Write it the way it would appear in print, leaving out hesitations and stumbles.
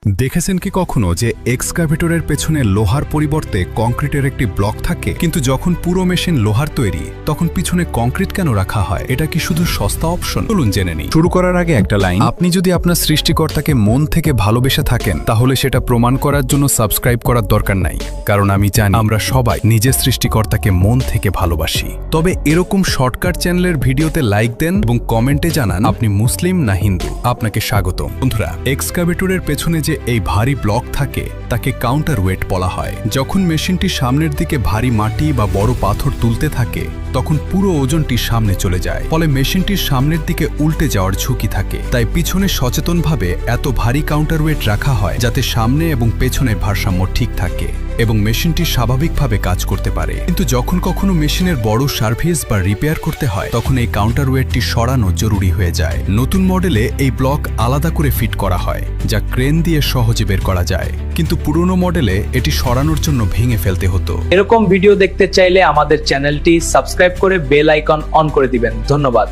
দেখেছেন কি কখনো যে এক্সকাভেটরের পেছনে লোহার পরিবর্তে কংক্রিটের একটি ব্লক থাকে, কিন্তু যখন পুরো মেশিন লোহার তৈরি তখন পিছনে কংক্রিট কেন রাখা হয়? এটা কি শুধু সস্তা অপশন? চলুন জেনে নিই। শুরু করার আগে একটা লাইন, আপনি যদি আপনার সৃষ্টিকর্তাকে মন থেকে ভালোবেসে থাকেন তাহলে সেটা প্রমাণ করার জন্য সাবস্ক্রাইব করার দরকার নাই, কারণ আমি জানি আমরা সবাই নিজের সৃষ্টিকর্তাকে মন থেকে ভালোবাসি। তবে এরকম শর্টকাট চ্যানেলের ভিডিওতে লাইক দেন এবং কমেন্টে জানান আপনি মুসলিম না হিন্দু। আপনাকে স্বাগতম। বন্ধুরা, এক্সকাভেটরের পেছনে যে এই ভারী ব্লক থাকে তাকে কাউন্টার ওয়েট বলা হয়। যখন মেশিনটি সামনের দিকে ভারী মাটি বা বড় পাথর তুলতে থাকে তখন পুরো ওজনটি সামনে চলে যায়, ফলে মেশিনটির সামনের দিকে উল্টে যাওয়ার ঝুঁকি থাকে। তাই পিছনে সচেতনভাবে এত ভারী কাউন্টার ওয়েট রাখা হয় যাতে সামনে এবং পেছনের ভারসাম্য ঠিক থাকে এবং মেশিনটি স্বাভাবিকভাবে কাজ করতে পারে। কিন্তু যখন কখনো মেশিনের বড় সার্ভিস বা রিপেয়ার করতে হয় তখন এই কাউন্টার ওয়েটটি সরানো জরুরি হয়ে যায়। নতুন মডেলে এই ব্লক আলাদা করে ফিট করা হয় যা ক্রেন দিয়ে সহজে বের করা যায়, কিন্তু পুরনো মডেলে এটি সরানোর জন্য ভেঙে ফেলতে হতো। এরকম ভিডিও দেখতে চাইলে আমাদের চ্যানেলটি সাবস্ক্রাইব করে বেল আইকন অন করে দিবেন। ধন্যবাদ।